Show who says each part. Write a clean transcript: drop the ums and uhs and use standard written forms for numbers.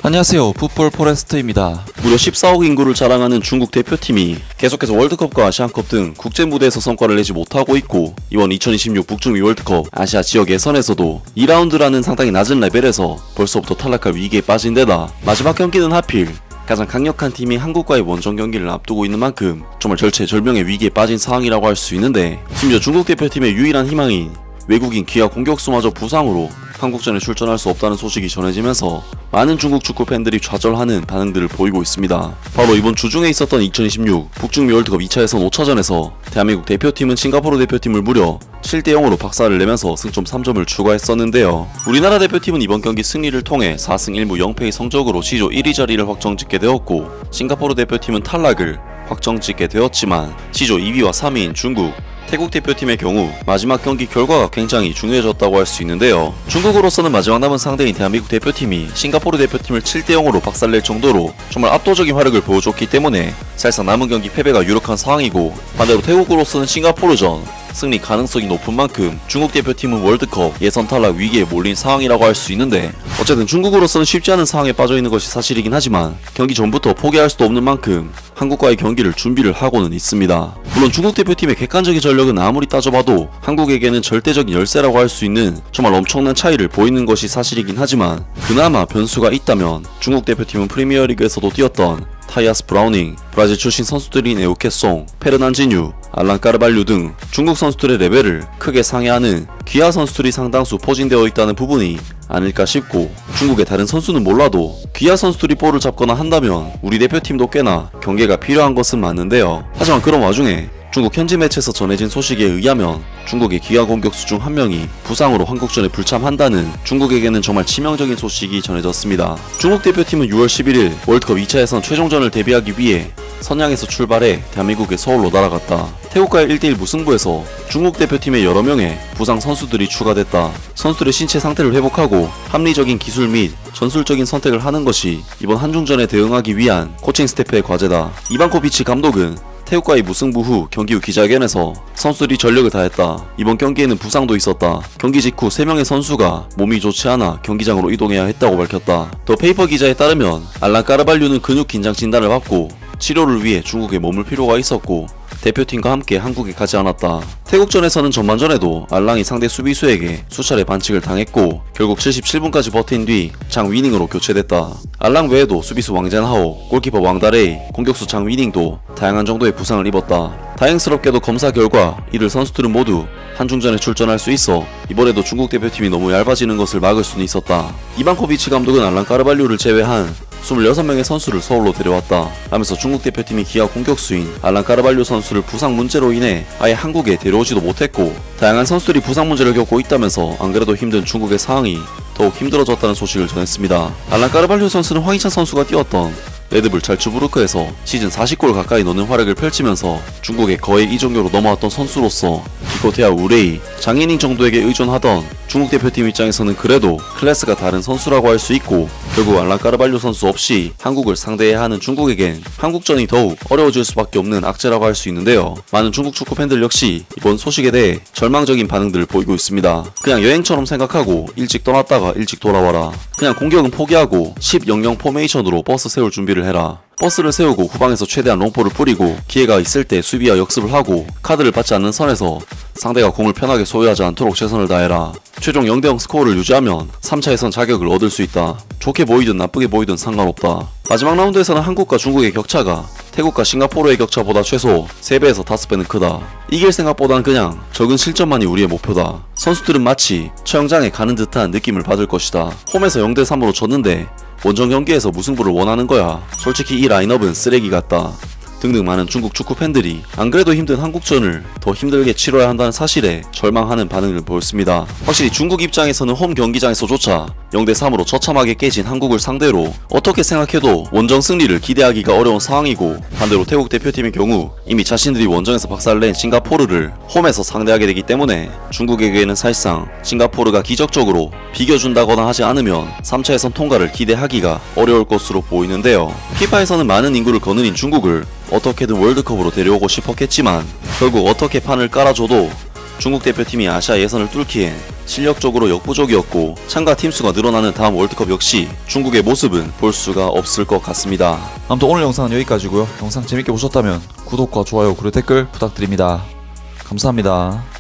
Speaker 1: 안녕하세요, 풋볼 포레스트입니다.
Speaker 2: 무려 14억 인구를 자랑하는 중국 대표팀이 계속해서 월드컵과 아시안컵 등 국제 무대에서 성과를 내지 못하고 있고, 이번 2026 북중미 월드컵 아시아 지역 예선에서도 2라운드라는 상당히 낮은 레벨에서 벌써부터 탈락할 위기에 빠진 데다 마지막 경기는 하필 가장 강력한 팀이 한국과의 원정 경기를 앞두고 있는 만큼 정말 절체절명의 위기에 빠진 상황이라고 할 수 있는데, 심지어 중국 대표팀의 유일한 희망인 외국인 기아 공격수마저 부상으로 한국전에 출전할 수 없다는 소식이 전해지면서 많은 중국 축구 팬들이 좌절하는 반응들을 보이고 있습니다. 바로 이번 주중에 있었던 2026 북중미 월드컵 2차 예선 5차전에서 대한민국 대표팀은 싱가포르 대표팀을 무려 7대0으로 박살을 내면서 승점 3점을 추가했었는데요. 우리나라 대표팀은 이번 경기 승리를 통해 4승 1무 0패의 성적으로 C조 1위 자리를 확정짓게 되었고, 싱가포르 대표팀은 탈락을 확정짓게 되었지만 C조 2위와 3위인 중국, 태국 대표팀의 경우 마지막 경기 결과가 굉장히 중요해졌다고 할 수 있는데요. 중국으로서는 마지막 남은 상대인 대한민국 대표팀이 싱가포르 대표팀을 7대0으로 박살낼 정도로 정말 압도적인 활약을 보여줬기 때문에 사실상 남은 경기 패배가 유력한 상황이고, 반대로 태국으로서는 싱가포르전 승리 가능성이 높은 만큼 중국 대표팀은 월드컵 예선 탈락 위기에 몰린 상황이라고 할 수 있는데, 어쨌든 중국으로서는 쉽지 않은 상황에 빠져있는 것이 사실이긴 하지만 경기 전부터 포기할 수도 없는 만큼 한국과의 경기를 준비를 하고는 있습니다. 물론 중국 대표팀의 객관적인 전력은 아무리 따져봐도 한국에게는 절대적인 열세라고 할 수 있는 정말 엄청난 차이를 보이는 것이 사실이긴 하지만, 그나마 변수가 있다면 중국 대표팀은 프리미어리그에서도 뛰었던 타이아스 브라우닝, 브라질 출신 선수들인 에우케송, 페르난지뉴, 알란 까르발류 등 중국 선수들의 레벨을 크게 상회하는 귀하 선수들이 상당수 포진되어 있다는 부분이 아닐까 싶고, 중국의 다른 선수는 몰라도 귀하 선수들이 볼을 잡거나 한다면 우리 대표팀도 꽤나 경계가 필요한 것은 맞는데요. 하지만 그런 와중에 중국 현지 매체에서 전해진 소식에 의하면 중국의 기아 공격수 중 한 명이 부상으로 한국전에 불참한다는 중국에게는 정말 치명적인 소식이 전해졌습니다. 중국 대표팀은 6월 11일 월드컵 2차 예선 최종전을 대비하기 위해 선양에서 출발해 대한민국의 서울로 날아갔다. 태국과의 1대1 무승부에서 중국 대표팀의 여러 명의 부상 선수들이 추가됐다. 선수들의 신체 상태를 회복하고 합리적인 기술 및 전술적인 선택을 하는 것이 이번 한중전에 대응하기 위한 코칭 스태프의 과제다. 이반코비치 감독은 태국과의 무승부 후 경기 후 기자회견에서 선수들이 전력을 다했다. 이번 경기에는 부상도 있었다. 경기 직후 3명의 선수가 몸이 좋지 않아 경기장으로 이동해야 했다고 밝혔다. 더 페이퍼 기자에 따르면 알란 까르발류는 근육 긴장 진단을 받고 치료를 위해 중국에 머물 필요가 있었고 대표팀과 함께 한국에 가지 않았다. 태국전에서는 전반전에도 알랑이 상대 수비수에게 수차례 반칙을 당했고 결국 77분까지 버틴 뒤 장 위닝으로 교체됐다. 알랑 외에도 수비수 왕젠하오, 골키퍼 왕다레이, 공격수 장 위닝도 다양한 정도의 부상을 입었다. 다행스럽게도 검사 결과 이들 선수들은 모두 한중전에 출전할 수 있어 이번에도 중국 대표팀이 너무 얇아지는 것을 막을 수는 있었다. 이반코비치 감독은 알랑 까르발류를 제외한 26명의 선수를 서울로 데려왔다 하면서 중국 대표팀이 기아 공격수인 알란 까르발류 선수를 부상 문제로 인해 아예 한국에 데려오지도 못했고, 다양한 선수들이 부상 문제를 겪고 있다면서 안 그래도 힘든 중국의 상황이 더욱 힘들어졌다는 소식을 전했습니다. 알란 까르발류 선수는 황희찬 선수가 뛰었던 레드불 잘츠부르크에서 시즌 40골 가까이 넣는 활약을 펼치면서 중국의 거의 이정도로 넘어왔던 선수로서 기코테아 우레이, 장이닝 정도에게 의존하던 중국 대표팀 입장에서는 그래도 클래스가 다른 선수라고 할 수 있고, 결국 알란 까르발류 선수 없이 한국을 상대해야 하는 중국에겐 한국전이 더욱 어려워질 수밖에 없는 악재라고 할 수 있는데요. 많은 중국 축구 팬들 역시 이번 소식에 대해 절망적인 반응들을 보이고 있습니다. 그냥 여행처럼 생각하고 일찍 떠났다가 일찍 돌아와라. 그냥 공격은 포기하고 10-0-0 포메이션으로 버스 세울 준비를 해라. 버스를 세우고 후방에서 최대한 롱포를 뿌리고 기회가 있을 때 수비와 역습을 하고 카드를 받지 않는 선에서 상대가 공을 편하게 소유하지 않도록 최선을 다해라. 최종 0대0 스코어를 유지하면 3차 예선 자격을 얻을 수 있다. 좋게 보이든 나쁘게 보이든 상관없다. 마지막 라운드에서는 한국과 중국의 격차가 태국과 싱가포르의 격차보다 최소 3배에서 5배는 크다. 이길 생각보단 그냥 적은 실점만이 우리의 목표다. 선수들은 마치 처형장에 가는 듯한 느낌을 받을 것이다. 홈에서 0대3으로 졌는데 원정 경기에서 무승부를 원하는 거야. 솔직히 이 라인업은 쓰레기 같다. 등등 많은 중국 축구 팬들이 안 그래도 힘든 한국전을 더 힘들게 치러야 한다는 사실에 절망하는 반응을 보였습니다. 확실히 중국 입장에서는 홈 경기장에서조차 0대3으로 처참하게 깨진 한국을 상대로 어떻게 생각해도 원정 승리를 기대하기가 어려운 상황이고, 반대로 태국 대표팀의 경우 이미 자신들이 원정에서 박살낸 싱가포르를 홈에서 상대하게 되기 때문에 중국에게는 사실상 싱가포르가 기적적으로 비겨준다거나 하지 않으면 3차 예선 통과를 기대하기가 어려울 것으로 보이는데요. 피파에서는 많은 인구를 거느린 중국을 어떻게든 월드컵으로 데려오고 싶었겠지만 결국 어떻게 판을 깔아줘도 중국 대표팀이 아시아 예선을 뚫기엔 실력적으로 역부족이었고 참가 팀수가 늘어나는 다음 월드컵 역시 중국의 모습은 볼 수가 없을 것 같습니다.
Speaker 1: 아무튼 오늘 영상은 여기까지고요. 영상 재밌게 보셨다면 구독과 좋아요 그리고 댓글 부탁드립니다. 감사합니다.